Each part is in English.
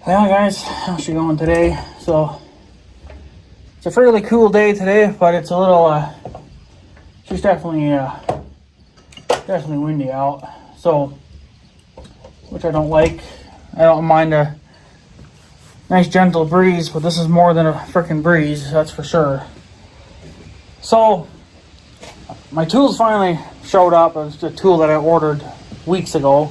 Well, guys, how's she going today? So, it's a fairly cool day today, but it's a little, she's definitely windy out. So, which I don't like. I don't mind a nice gentle breeze, but this is more than a freaking breeze, that's for sure. So, my tools finally showed up. It was a tool that I ordered weeks ago.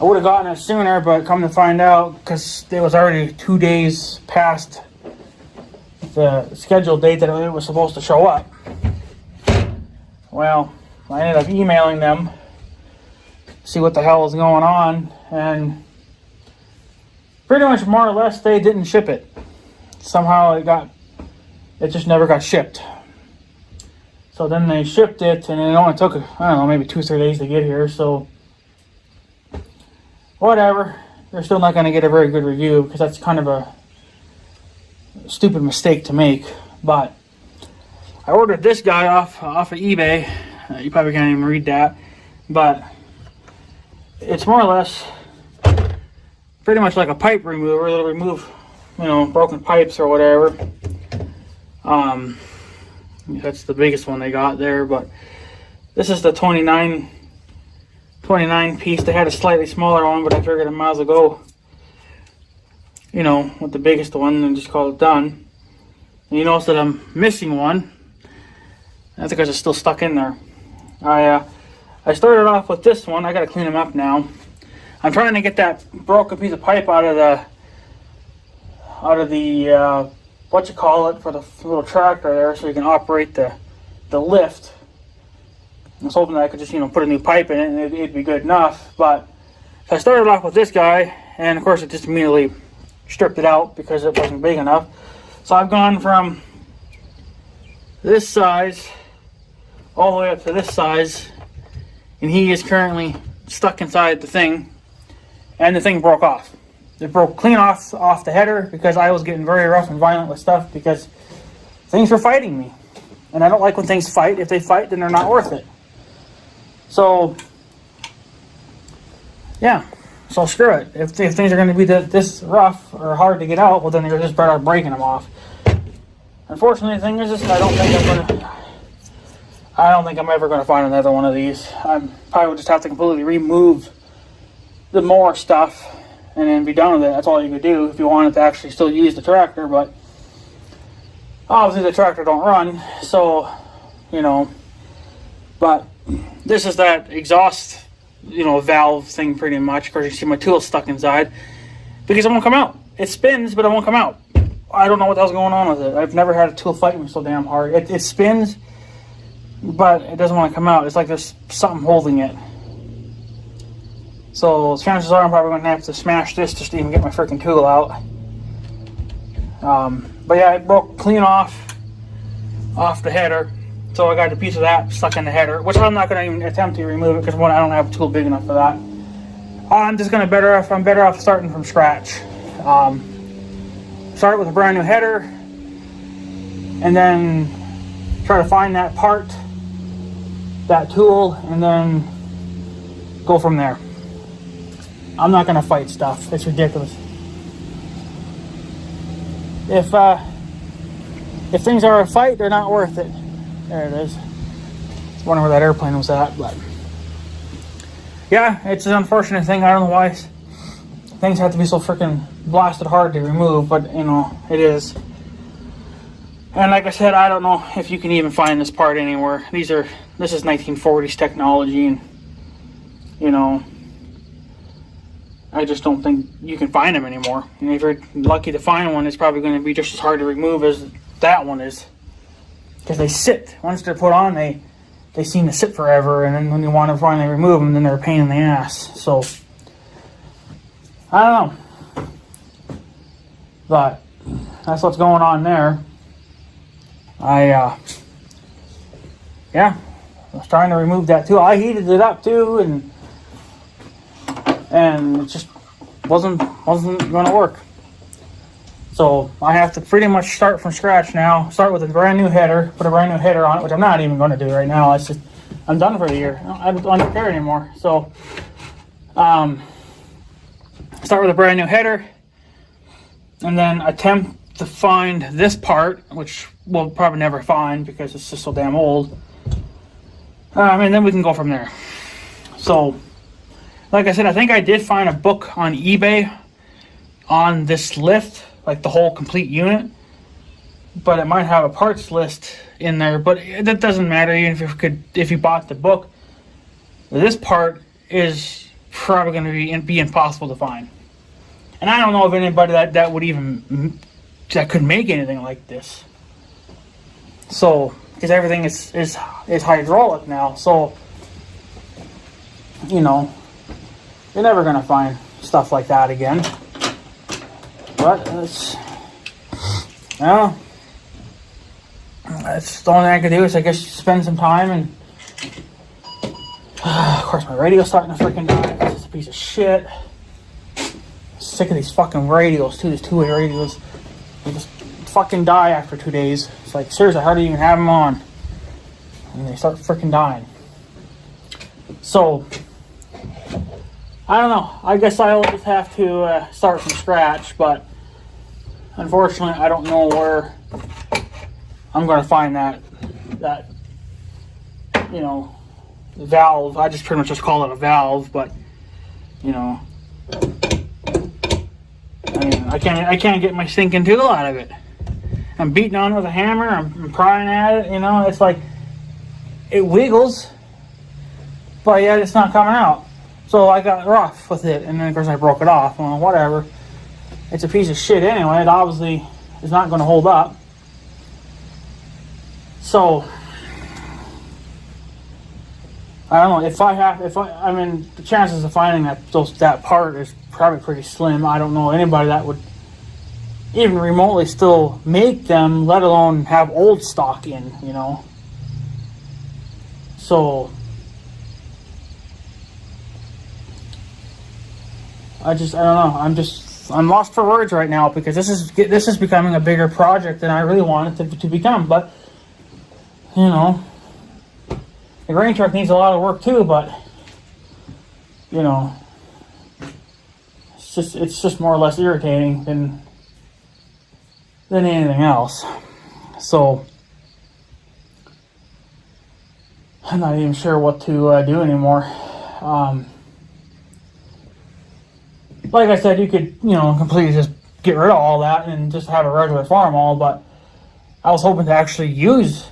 I would have gotten it sooner, but come to find out, because it was already 2 days past the scheduled date that it was supposed to show up. Well, I ended up emailing them, see what the hell is going on, and pretty much more or less they didn't ship it. Somehow it just never got shipped. So then they shipped it, and it only took, I don't know, maybe 2 or 3 days to get here, so whatever. They're still not going to get a very good review, because that's kind of a stupid mistake to make. But I ordered this guy off of eBay. You probably can't even read that, but it's more or less pretty much like a pipe remover. It'll remove, broken pipes or whatever. That's the biggest one they got there, but this is the 29 piece. They had a slightly smaller one, but I figured I might as well go, with the biggest one and just call it done. And you notice that I'm missing one. That's because it's still stuck in there. I started off with this one. I gotta clean them up now. I'm trying to get that broken piece of pipe out of the for the little tractor there, so you can operate the lift. I was hoping that I could just, put a new pipe in it and it'd be good enough. But so I started off with this guy, and of course it just immediately stripped it out because it wasn't big enough. So I've gone from this size all the way up to this size, and he is currently stuck inside the thing, and the thing broke off. It broke clean off the header because I was getting very rough and violent with stuff because things were fighting me. And I don't like when things fight. If they fight, then they're not worth it. So, yeah. So screw it. If things are going to be this rough or hard to get out, well then you're just better breaking them off. Unfortunately, the thing is, I don't think I'm ever going to find another one of these. I probably would just have to completely remove the more stuff and then be done with it. That's all you could do if you wanted to actually still use the tractor, but obviously the tractor don't run, so, but this is that exhaust, valve thing pretty much. Of course, you see my tool stuck inside because it won't come out. It spins, but it won't come out. I don't know what the hell's going on with it. I've never had a tool fight me so damn hard. It spins, but it doesn't want to come out. It's like there's something holding it. So chances are I'm probably going to have to smash this just to even get my freaking tool out. But yeah, it broke clean off the header. So I got a piece of that stuck in the header, which I'm not going to even attempt to remove it because one, I don't have a tool big enough for that. I'm better off starting from scratch. Start with a brand new header, and then try to find that part, that tool, and then go from there. I'm not going to fight stuff. It's ridiculous. If things are a fight, they're not worth it. There it is. I was wondering where that airplane was at, but yeah, it's an unfortunate thing. I don't know why things have to be so freaking blasted hard to remove, but it is. And like I said, I don't know if you can even find this part anywhere. This is 1940s technology, and I just don't think you can find them anymore. And if you're lucky to find one, it's probably going to be just as hard to remove as that one is. Because they sit. Once they're put on, they seem to sit forever. And then when you want to finally remove them, then they're a pain in the ass. So, I don't know. But, that's what's going on there. I was trying to remove that too. I heated it up too, and it just wasn't going to work. So I have to pretty much start from scratch now. Start with a brand new header, put a brand new header on it, which I'm not even going to do right now. It's just, I'm done for the year. I don't care anymore. So, start with a brand new header, and then attempt to find this part, which we'll probably never find because it's just so damn old. And then we can go from there. So, like I said, I think I did find a book on eBay on this lift, like the whole complete unit, but it might have a parts list in there, but that doesn't matter. Even if you bought the book, this part is probably going to be impossible to find. And I don't know of anybody that would even, that could make anything like this. So, because everything is hydraulic now, so, you know, you're never going to find stuff like that again. But it's, well, that's the only thing I could do is, I guess, spend some time. And of course my radio's starting to freaking die. It's a piece of shit. Sick of these fucking radios too. These two-way radios, they just fucking die after 2 days. It's like, seriously, how do you even have them on? And they start freaking dying. So I don't know. I guess I'll just have to start from scratch, but unfortunately I don't know where I'm going to find that you know, valve. I just pretty much just call it a valve, but you know, I mean, I can't get my stinking tool out of it. I'm beating on it with a hammer. I'm prying at it. You know, it's like it wiggles, but yet it's not coming out. So I got rough with it, and then of course I broke it off. Well, whatever. It's a piece of shit anyway. It obviously is not going to hold up. So I don't know I mean, the chances of finding that part is probably pretty slim. I don't know anybody that would even remotely still make them, let alone have old stock in, you know. So I don't know. I'm lost for words right now because this is becoming a bigger project than I really want it to become. But you know, the grain truck needs a lot of work too. But you know, it's just more or less irritating than anything else. So I'm not even sure what to do anymore. Like I said, you could, you know, completely just get rid of all that and just have a regular farm but I was hoping to actually use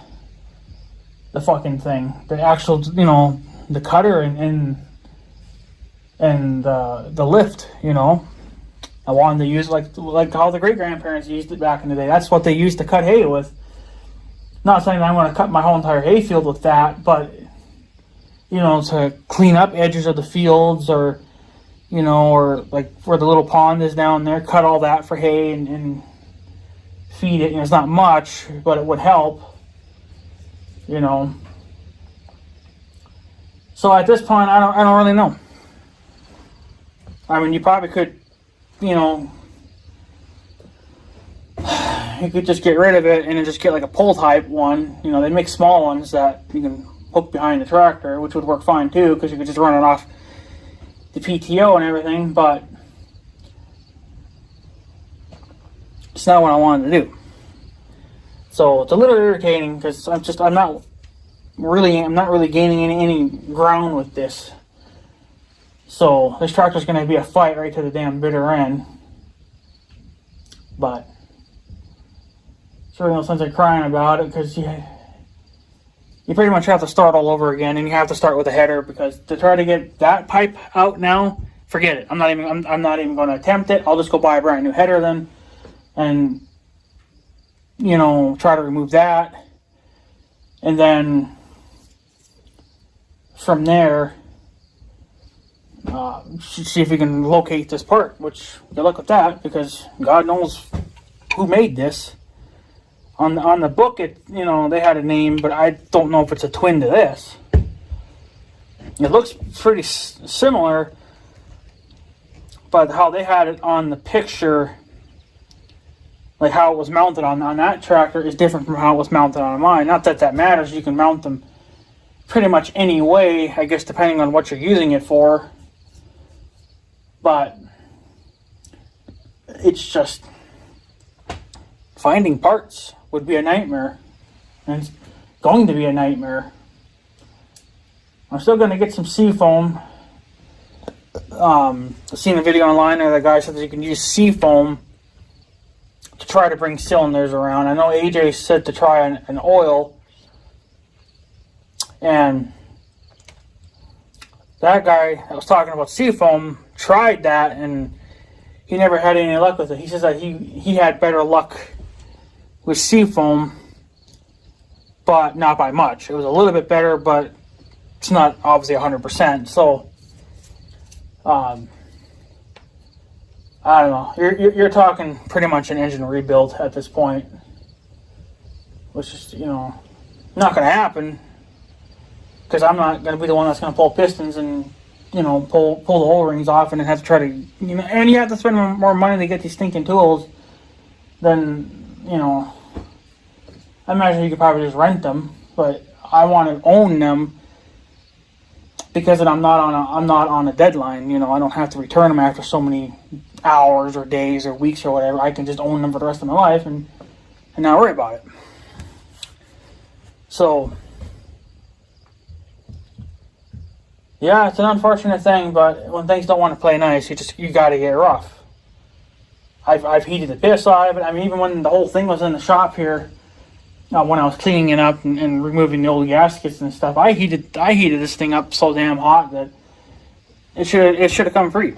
the fucking thing, the actual, you know, the cutter and the lift, you know. I wanted to use like how the great grandparents used it back in the day. That's what they used to cut hay with. Not saying that I want to cut my whole entire hay field with that, but you know, to clean up edges of the fields, or you know, or like where the little pond is down there, cut all that for hay and feed it. You know, it's not much, but it would help, you know. So at this point, I don't really know. I mean, you probably could, you know, you could just get rid of it and then just get like a pull type one. You know, they make small ones that you can hook behind the tractor, which would work fine too, because you could just run it off the PTO and everything, but it's not what I wanted to do. So it's a little irritating because I'm not really gaining any ground with this. So this tractor's going to be a fight right to the damn bitter end. But it's really no sense in crying about it, because you pretty much have to start all over again, and you have to start with a header, because to try to get that pipe out now, forget it. I'm not even going to attempt it. I'll just go buy a brand new header then, and you know, try to remove that, and then from there, see if we can locate this part. Which, good luck with that, because God knows who made this. On the book, it, you know, they had a name, but I don't know if it's a twin to this. It looks pretty similar, but how they had it on the picture, like how it was mounted on that tractor, is different from how it was mounted on mine. Not that that matters. You can mount them pretty much any way, I guess, depending on what you're using it for. But it's just finding parts would be a nightmare, and it's going to be a nightmare. I'm still going to get some seafoam. I've seen a video online where the guy said that you can use seafoam to try to bring cylinders around. I know AJ said to try an oil, and that guy that was talking about seafoam tried that, and he never had any luck with it. He says that he had better luck with seafoam, but not by much. It was a little bit better, but it's not obviously 100%. So, I don't know. You're talking pretty much an engine rebuild at this point, which is, not going to happen, because I'm not going to be the one that's going to pull pistons and pull the O-rings off and then have to try to, and you have to spend more money to get these stinking tools than, I imagine you could probably just rent them, but I want to own them because I'm not on a deadline. I don't have to return them after so many hours or days or weeks or whatever. I can just own them for the rest of my life and not worry about it. So, yeah, it's an unfortunate thing, but when things don't want to play nice, you got to get rough. I've heated the piss out of it. I mean, even when the whole thing was in the shop here, when I was cleaning it up and removing the old gaskets and stuff, I heated this thing up so damn hot that it should have come free.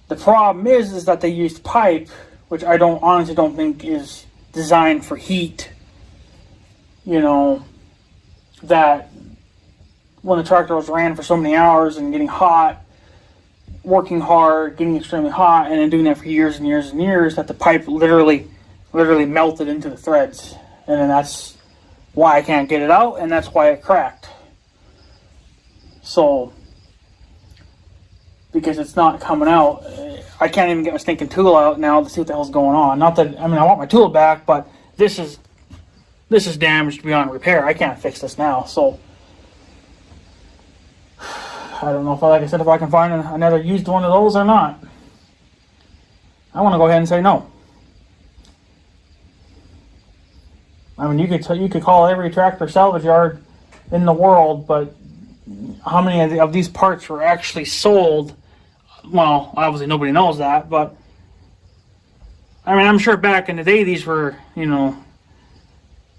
The problem is that they used pipe, which I honestly don't think is designed for heat. That when the tractor was ran for so many hours and getting hot, working hard, getting extremely hot, and then doing that for years and years and years, that the pipe literally melted into the threads. And then that's why I can't get it out, and that's why it cracked. So, because it's not coming out, I can't even get my stinking tool out now to see what the hell's going on. Not that, I want my tool back, but this is damaged beyond repair. I can't fix this now, so I don't know if I can find another used one of those or not. I want to go ahead and say no. You could call every tractor salvage yard in the world, but how many of these parts were actually sold? Well, obviously nobody knows that, but I'm sure back in the day these were,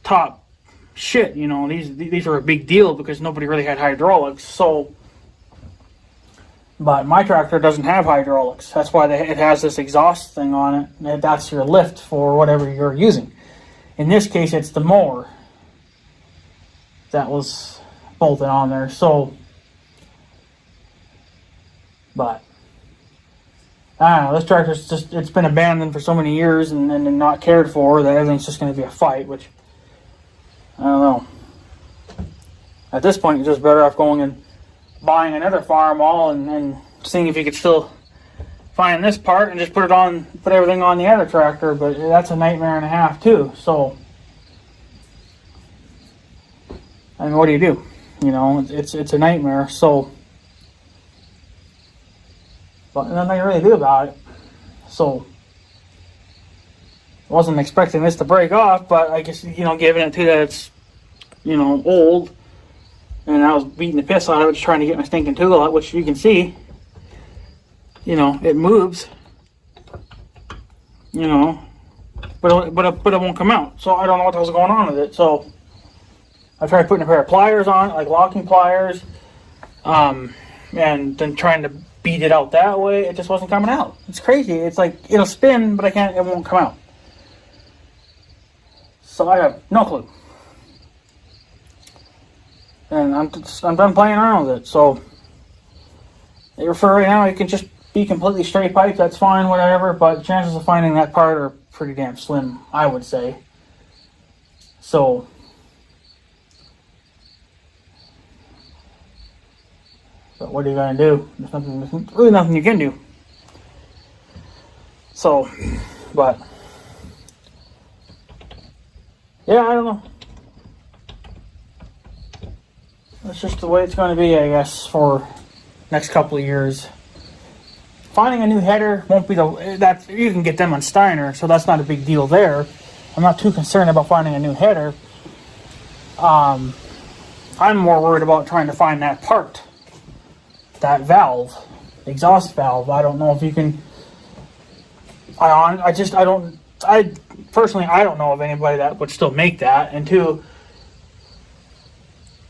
top shit. These were a big deal because nobody really had hydraulics. So, but my tractor doesn't have hydraulics. That's why it has this exhaust thing on it. And that's your lift for whatever you're using. In this case, it's the mower that was bolted on there. So, but I don't know. This tractor's it's been abandoned for so many years and not cared for that everything's just going to be a fight, which I don't know. At this point, you're just better off going and buying another Farmall and seeing if you could still find this part and just put everything on the other tractor, but that's a nightmare and a half too. So, what do you do? It's a nightmare. So, but nothing you really do about it. So, I wasn't expecting this to break off, but I guess given it to that it's old, and I was beating the piss out of it, just trying to get my stinking tool out, which you can see. It moves. But it won't come out. So I don't know what the hell's going on with it. So I tried putting a pair of pliers on, like locking pliers, and then trying to beat it out that way. It just wasn't coming out. It's crazy. It's like it'll spin, but it won't come out. So I have no clue. And I'm done playing around with it. So for right now, it can just be completely straight pipe. That's fine, whatever. But chances of finding that part are pretty damn slim, I would say. So, but what are you gonna do? There's really nothing you can do. So, but yeah, I don't know. That's just the way it's going to be, I guess, for next couple of years. finding a new header won't be that you can get them on Steiner, so that's not a big deal there. I'm not too concerned about finding a new header. I'm more worried about trying to find that part, that valve, exhaust valve. I don't know if you can. I personally don't know of anybody that would still make that. And two,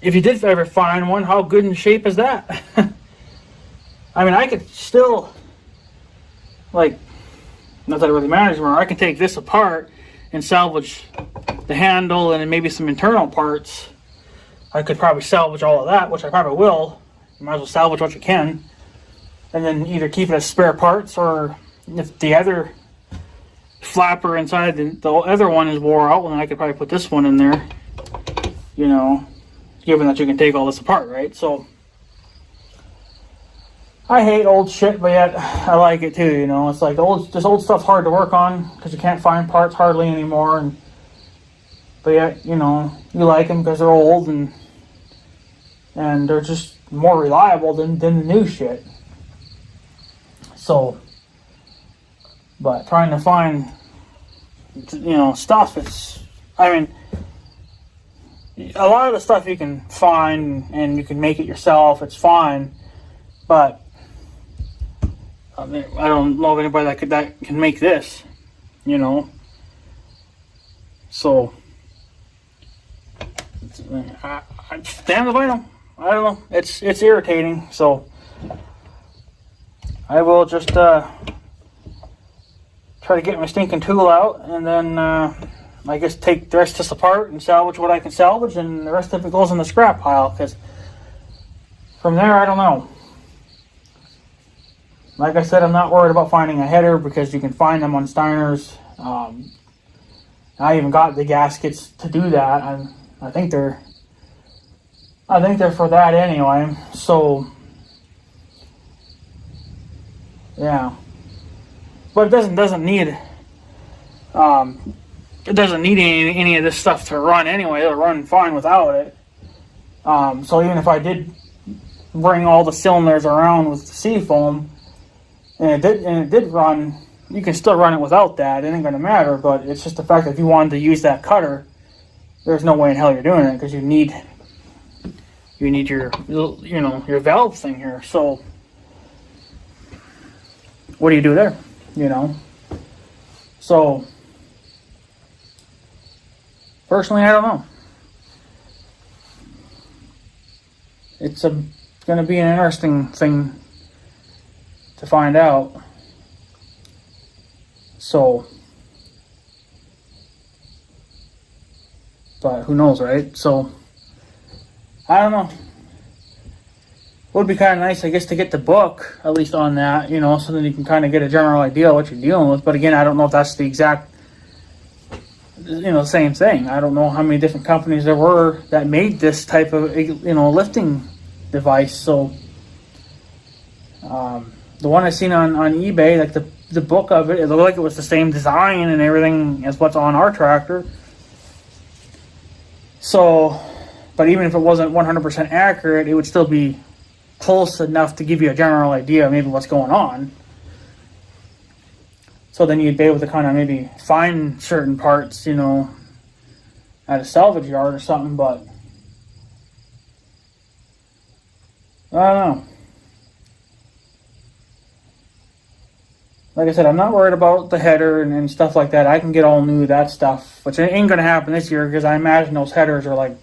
if you did ever find one, how good in shape is that? I mean, I could still, like, not that it really matters anymore. I can take this apart and salvage the handle and then maybe some internal parts. I could probably salvage all of that, which I probably will. You might as well salvage what you can. And then either keep it as spare parts, or if the other flapper inside the other one is wore out, then I could probably put this one in there. You know, given that you can take all this apart, right? So I hate old shit, but yet I like it too. You know, it's like this old stuff's hard to work on because you can't find parts hardly anymore. But yet, you know, you like them because they're old and they're just more reliable than the new shit. So, but trying to find, you know, stuff, I mean, a lot of the stuff you can find and you can make it yourself, it's fine. But I mean, I don't know of anybody that can make this, you know. So, damn if I know. I don't know. It's irritating. So I will just try to get my stinking tool out, and then I guess take the rest of this apart and salvage what I can salvage, and the rest of it goes in the scrap pile. Because from there, I don't know. Like I said, I'm not worried about finding a header because you can find them on Steiner's. I even got the gaskets to do that, and I think they're for that anyway. So yeah, but it doesn't need any of this stuff to run anyway. It'll run fine without it. So even if I did bring all the cylinders around with the Seafoam, and it did run, you can still run it without that. It ain't gonna matter. But it's just the fact that if you wanted to use that cutter, there's no way in hell you're doing it, because you need your, you know, your valve thing here. So what do you do there? You know. So personally, I don't know. It's going to be an interesting thing to find out. So, but who knows, right? So, I don't know. Would be kind of nice, I guess, to get the book, at least on that, you know, so then you can kind of get a general idea of what you're dealing with. But again, I don't know if that's the exact, you know, same thing. I don't know how many different companies there were that made this type of, you know, lifting device. So, the one I seen on eBay, like the book of it, it looked like it was the same design and everything as what's on our tractor. So, but even if it wasn't 100% accurate, it would still be close enough to give you a general idea of maybe what's going on. So then you'd be able to kind of maybe find certain parts, you know, at a salvage yard or something. But I don't know. Like I said, I'm not worried about the header and stuff like that. I can get all new that stuff, which ain't going to happen this year because I imagine those headers are like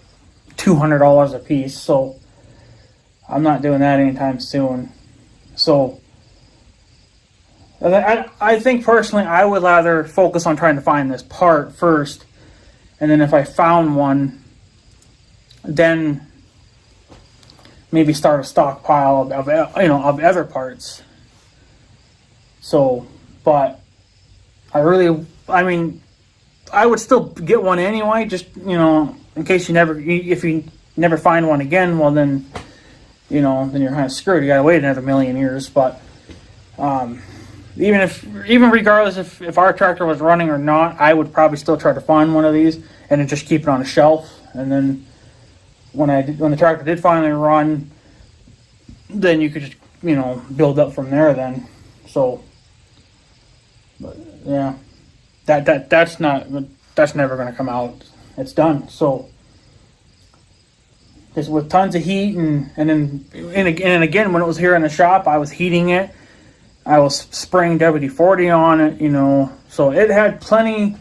$200 a piece. So I'm not doing that anytime soon. So I think personally I would rather focus on trying to find this part first, and then if I found one, then maybe start a stockpile of other parts. So, but I mean, I would still get one anyway, just, you know, in case if you never find one again, well then, you know, then you're kind of screwed. You gotta wait another million years. But even regardless if our tractor was running or not, I would probably still try to find one of these and then just keep it on a shelf. And then when the tractor did finally run, then you could just, you know, build up from there then. So, but yeah, that's never going to come out. It's done. So, just with tons of heat and again, when it was here in the shop, I was heating it. I was spraying WD-40 on it, so it had plenty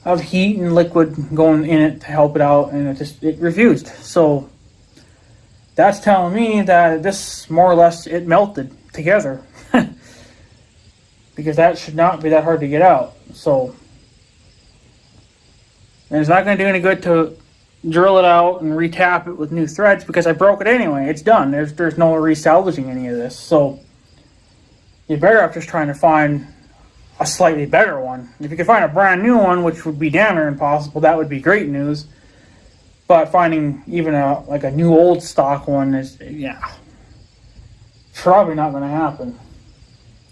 of heat and liquid going in it to help it out, and it refused. So that's telling me that this, more or less, it melted together. Because that should not be that hard to get out. So, and it's not going to do any good to drill it out and retap it with new threads, because I broke it anyway. It's done. There's no resalvaging any of this. So you're better off just trying to find a slightly better one. If you could find a brand new one, which would be damn near impossible, that would be great news. But finding even a new old stock one is, probably not going to happen.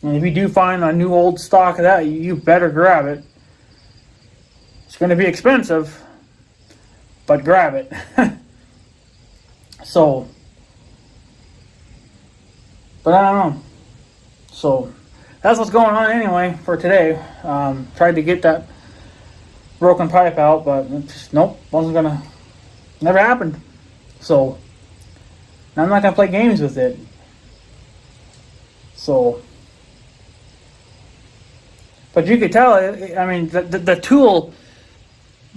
And if you do find a new old stock of that, you better grab it. It's going to be expensive, but grab it. So, but I don't know. So that's what's going on anyway for today. Tried to get that broken pipe out, but never happened. So I'm not gonna play games with it. So, but you could tell. I mean, the tool,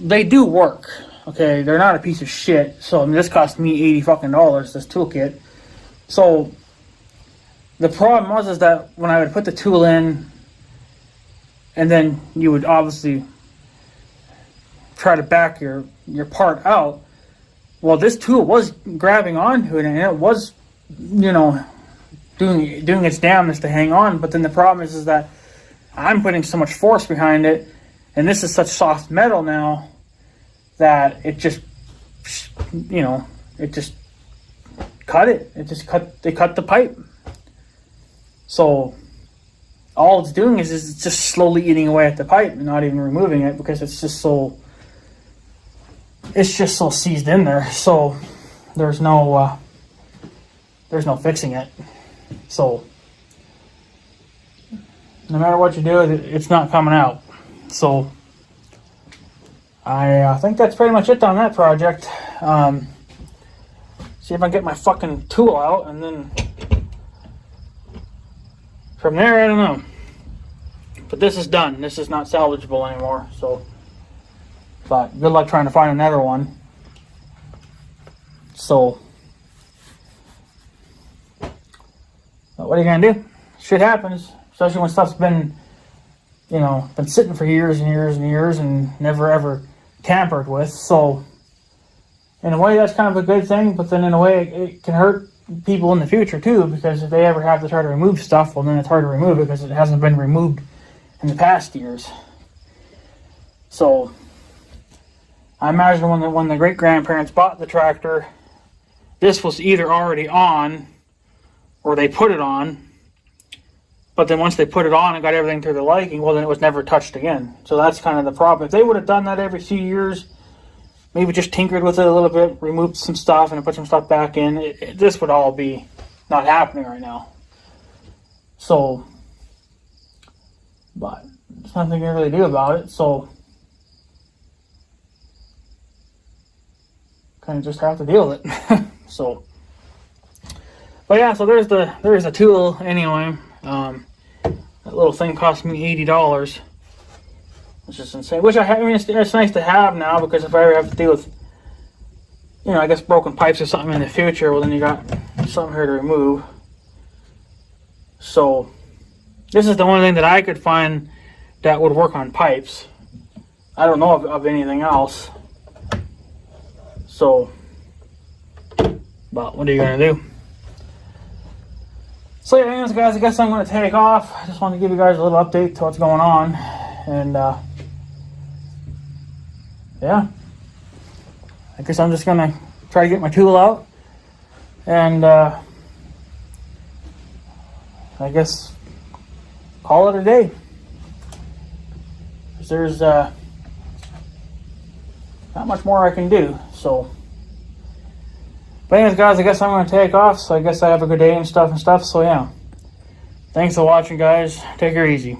they do work. Okay, they're not a piece of shit. So this cost me $80 this toolkit. So the problem was that when I would put the tool in, and then you would obviously try to back your part out. Well, this tool was grabbing onto it, and it was, doing its damnedest to hang on. But then the problem is that I'm putting so much force behind it, and this is such soft metal now that it just, it just cut it. They cut the pipe. So all it's doing is it's just slowly eating away at the pipe and not even removing it, because it's just so seized in there. So there's no fixing it. So no matter what you do, it's not coming out. So I think that's pretty much it on that project. See if I can get my fucking tool out, and then from there, I don't know. But this is done. This is not salvageable anymore. So, but good luck trying to find another one. So, what are you gonna do? Shit happens, especially when stuff's been sitting for years and years and years and never ever tampered with. So, in a way, that's kind of a good thing. But then, in a way, it can hurt people in the future too, because if they ever have to try to remove stuff, well, then it's hard to remove it because it hasn't been removed in the past years. So I imagine when the great grandparents bought the tractor, this was either already on or they put it on, but then once they put it on and got everything to their liking, well, then it was never touched again. So that's kind of the problem. If they would have done that every few years, maybe just tinkered with it a little bit, removed some stuff and put some stuff back in, this would all be not happening right now. So, but there's nothing you can really do about it. So, kind of just have to deal with it. So, but yeah, so there's the tool anyway. That little thing cost me $80. Which is insane. It's nice to have now, because if I ever have to deal with, I guess broken pipes or something in the future, well, then you got something here to remove. So, this is the one thing that I could find that would work on pipes. I don't know of anything else. So, but what are you going to do? So, yeah, anyways, guys, I guess I'm going to take off. I just want to give you guys a little update to what's going on. And, yeah, I guess I'm just going to try to get my tool out. And, I guess call it a day. Because there's not much more I can do. So, but anyways, guys, I guess I'm going to take off. So I guess I have a good day and stuff. So, yeah. Thanks for watching, guys. Take her easy.